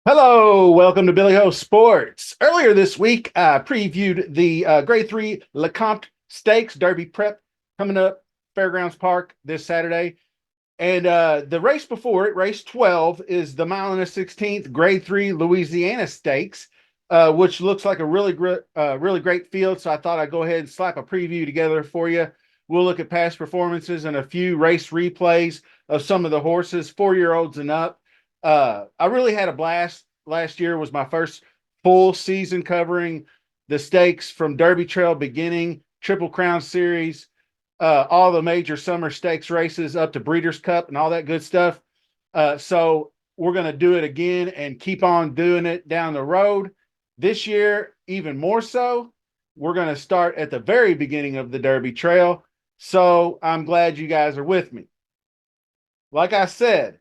Hello, welcome to Billy Ho Sports. Earlier this week, I previewed the Grade 3 LeCompte Stakes Derby Prep coming up Fairgrounds Park this Saturday. And the race before it, race 12, is the mile and a 16th Grade 3 Louisiana Stakes, which looks like a really great field. So I thought I'd go ahead and slap a preview together for you. We'll look at past performances and a few race replays of some of the horses, 4-year-olds and up. I really had a blast. Last year was my first full season covering the stakes from Derby Trail beginning, Triple Crown Series, all the major summer stakes races up to Breeders' Cup and all that good stuff. So we're going to do it again and keep on doing it down the road. This year, even more so, we're going to start at the very beginning of the Derby Trail. So I'm glad you guys are with me. Like I said,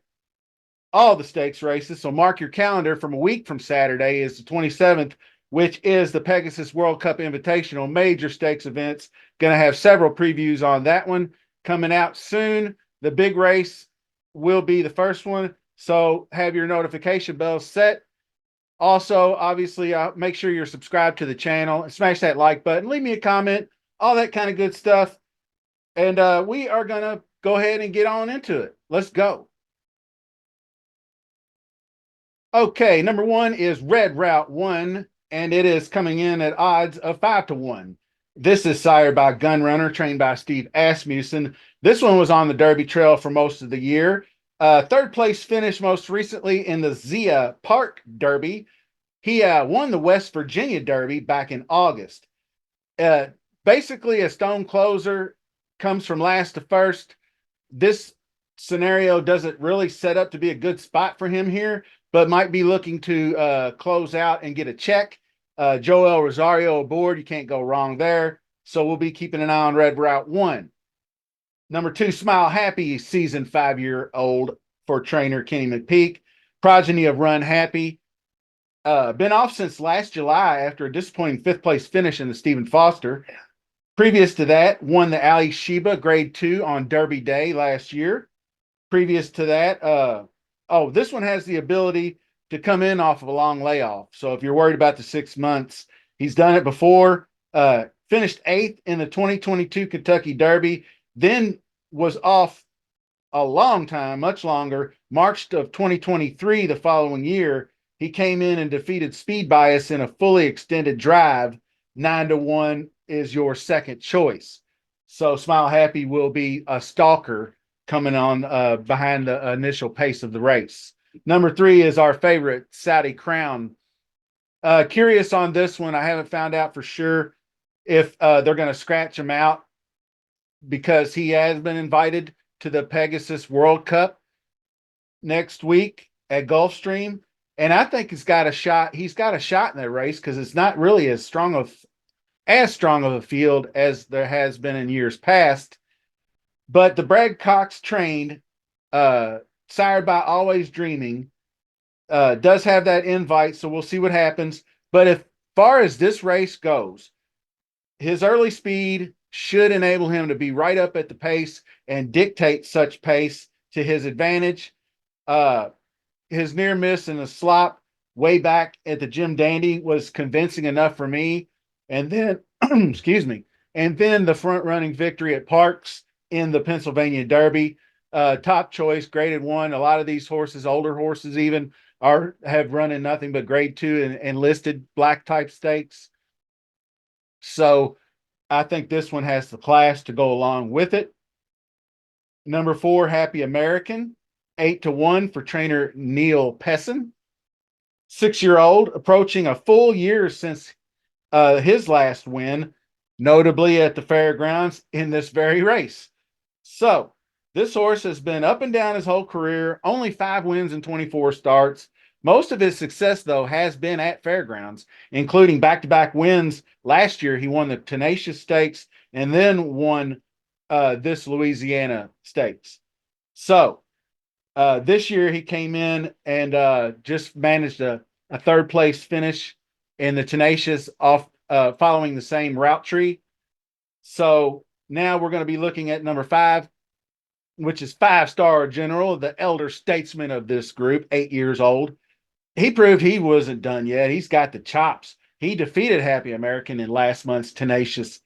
all the stakes races. So mark your calendar. From a week from Saturday is the 27th, which is the Pegasus World Cup Invitational, major stakes events. Going to have several previews on that one coming out soon. The big race will be the first one. So have your notification bells set. Also, obviously, make sure you're subscribed to the channel and smash that like button. Leave me a comment, all that kind of good stuff. And we are going to go ahead and get on into it. Let's go. Okay, number one is Red Route 1, and it is coming in at odds of 5-1. This is sired by Gunrunner, trained by Steve Asmussen. This one was on the Derby Trail for most of the year. Third place finish most recently in the Zia Park Derby. He won the West Virginia Derby back in August. Uh, Basically, a stone closer, comes from last to first. This scenario doesn't really set up to be a good spot for him here, but might be looking to close out and get a check. Joel Rosario aboard. You can't go wrong there. So we'll be keeping an eye on Red Route 1. Number 2, Smile Happy, seasoned 5-year-old for trainer Kenny McPeak. Progeny of Run Happy. Been off since last July after a disappointing 5th place finish in the Stephen Foster. Previous to that, won the Ali Sheba Grade 2 on Derby Day last year. Previous to that, this one has the ability to come in off of a long layoff. So if you're worried about the 6 months, he's done it before. Finished 8th in the 2022 Kentucky Derby, then was off a long time, much longer. March of 2023, the following year, he came in and defeated Speed Bias in a fully extended drive. 9-1 is your second choice. So Smile Happy will be a stalker coming on behind the initial pace of the race. Number 3 is our favorite, Saudi Crown. Curious on this one. I haven't found out for sure if they're going to scratch him out because he has been invited to the Pegasus World Cup next week at Gulfstream. And I think he's got a shot. He's got a shot in that race because it's not really as strong of a field as there has been in years past. But the Brad Cox trained, sired by Always Dreaming, does have that invite, so we'll see what happens. But as far as this race goes, his early speed should enable him to be right up at the pace and dictate such pace to his advantage. His near miss in the slop way back at the Jim Dandy was convincing enough for me. And then, excuse me, and then the front running victory at Parks in the Pennsylvania Derby, top choice, graded 1. A lot of these horses, older horses even, have run in nothing but grade 2 and listed black type stakes. So I think this one has the class to go along with it. Number 4, Happy American, 8-1 for trainer Neil Pesson. 6-year-old, approaching a full year since his last win, notably at the Fairgrounds in this very race. So this horse has been up and down his whole career, only 5 wins in 24 starts. Most of his success, though, has been at Fairgrounds, including back-to-back wins. Last year, he won the Tenacious Stakes and then won this Louisiana Stakes. So This year he came in and just managed a third place finish in the Tenacious off following the same route tree. So now we're going to be looking at number 5, which is 5-star General, the elder statesman of this group, 8 years old. He proved he wasn't done yet. He's got the chops. He defeated Happy American in last month's Tenacious.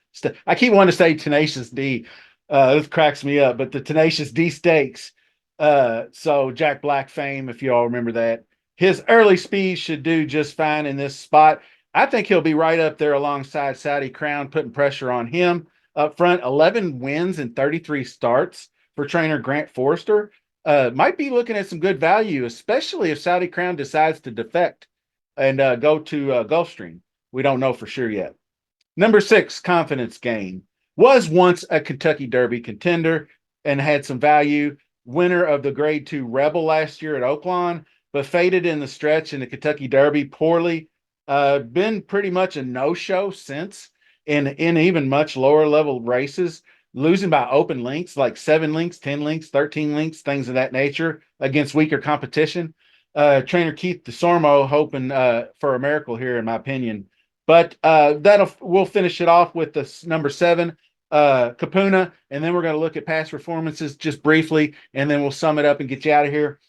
I keep wanting to say Tenacious D. This cracks me up, but the Tenacious D Stakes. So Jack Black fame, if you all remember that. His early speed should do just fine in this spot. I think he'll be right up there alongside Saudi Crown, putting pressure on him up front. 11 wins and 33 starts for trainer Grant Forrester. Might be looking at some good value, especially if Saudi Crown decides to defect and go to Gulfstream. We don't know for sure yet. Number 6, Confidence Game. Was once a Kentucky Derby contender and had some value. Winner of the Grade 2 Rebel last year at Oaklawn, but faded in the stretch in the Kentucky Derby poorly. Been pretty much a no-show since in even much lower level races, losing by open links like 7 links, 10 links, 13 links, things of that nature against weaker competition. Trainer Keith DeSormo hoping for a miracle here, in my opinion. But we'll finish it off with the number 7, Capuna, and then we're going to look at past performances just briefly, and then we'll sum it up and get you out of here.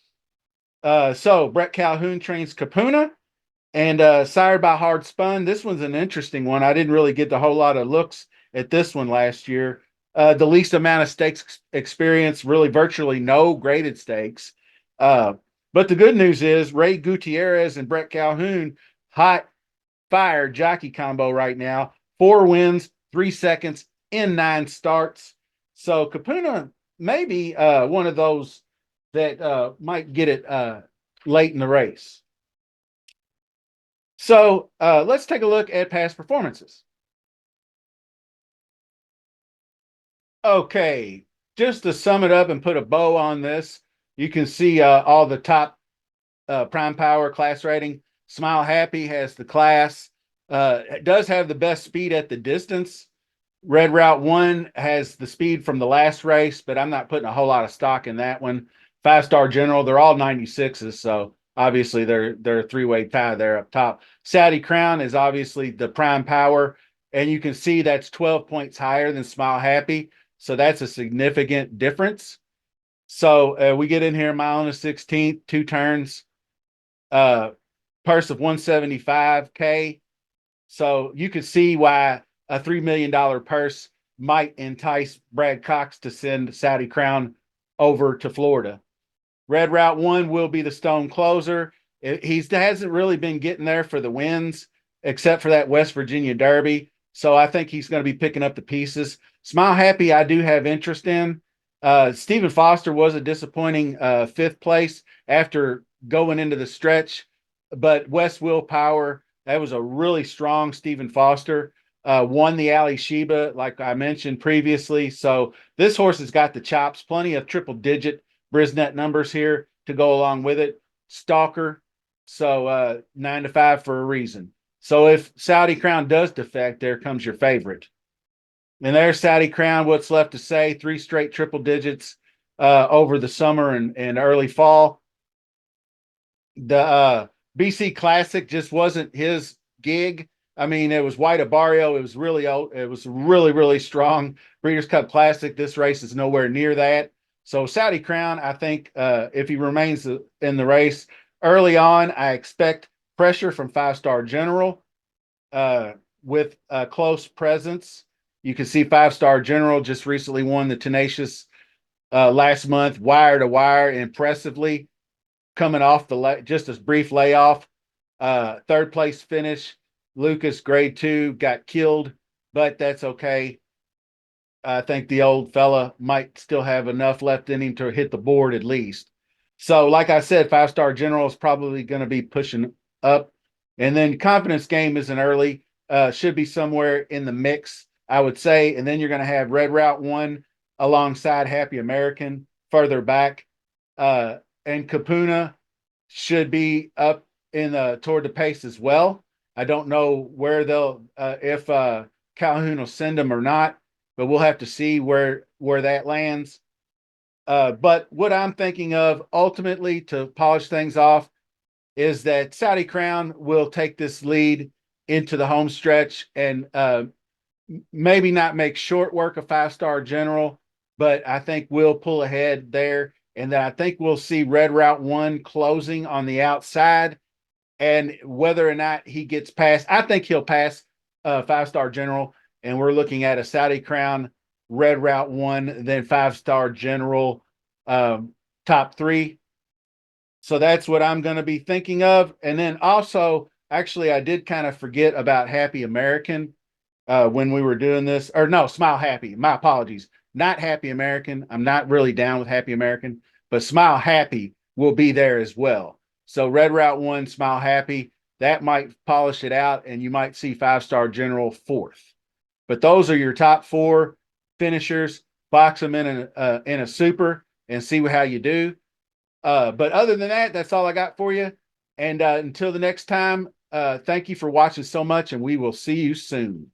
So Brett Calhoun trains Capuna, and sired by Hard Spun. This one's an interesting one. I didn't really get a whole lot of looks at this one last year. The least amount of stakes experience, really virtually no graded stakes. But the good news is Ray Gutierrez and Brett Calhoun, hot fire jockey combo right now. 4 wins, 3 seconds in 9 starts. So Capuna may be one of those that might get it late in the race. So let's take a look at past performances. Okay, just to sum it up and put a bow on this, you can see all the top prime power class rating. Smile Happy has the class. It does have the best speed at the distance. Red Route 1 has the speed from the last race, but I'm not putting a whole lot of stock in that one. 5-star General, they're all 96s, so obviously they're a 3-way tie there up top. Saudi Crown is obviously the prime power, and you can see that's 12 points higher than Smile Happy, so that's a significant difference. So we get in here, mile and a 16th, 2 turns, purse of 175K. So you could see why a $3 million purse might entice Brad Cox to send Saudi Crown over to Florida. Red Route 1 will be the stone closer. He hasn't really been getting there for the wins, except for that West Virginia Derby. So I think he's going to be picking up the pieces. Smile Happy, I do have interest in. Stephen Foster was a disappointing 5th place after going into the stretch, but West Willpower, that was a really strong Stephen Foster. Won the Ali Sheba, like I mentioned previously. So this horse has got the chops, plenty of triple-digit Brisnet numbers here to go along with it. Stalker, so 9 to 5 for a reason. So if Saudi Crown does defect, there comes your favorite. And there's Saudi Crown. What's left to say? 3 straight triple digits over the summer and early fall. The BC Classic just wasn't his gig. I mean, it was White Barrio. It was really old. It was really, really strong. Breeders' Cup Classic. This race is nowhere near that. So Saudi Crown, I think if he remains in the race early on, I expect pressure from 5-star General with a close presence. You can see 5-star General just recently won the Tenacious last month, wire to wire, impressively, coming off just a brief layoff. 3rd place finish. Lucas, Grade 2, got killed, but that's okay. I think the old fella might still have enough left in him to hit the board at least. So, like I said, 5-star General is probably going to be pushing up. And then Confidence Game is an early, should be somewhere in the mix, I would say. And then you're going to have Red Route 1 alongside Happy American further back. And Capuna should be up in toward the pace as well. I don't know where they'll if Calhoun will send them or not, but we'll have to see where that lands. But what I'm thinking of ultimately to polish things off is that Saudi Crown will take this lead into the home stretch and maybe not make short work of Five-Star General, but I think we'll pull ahead there. And then I think we'll see Red Route 1 closing on the outside. And whether or not he gets past, I think he'll pass Five-Star General. And we're looking at a Saudi Crown, Red Route 1, then Five-Star General top three. So that's what I'm going to be thinking of. And then also, actually, I did kind of forget about Happy American when we were doing this, or no, Smile Happy. My apologies. Not Happy American. I'm not really down with Happy American, but Smile Happy will be there as well. So Red Route 1, Smile Happy, that might polish it out, and you might see Five-Star General fourth. But those are your top four finishers. Box them in a super and see how you do. But other than that, that's all I got for you. And until the next time, thank you for watching so much, and we will see you soon.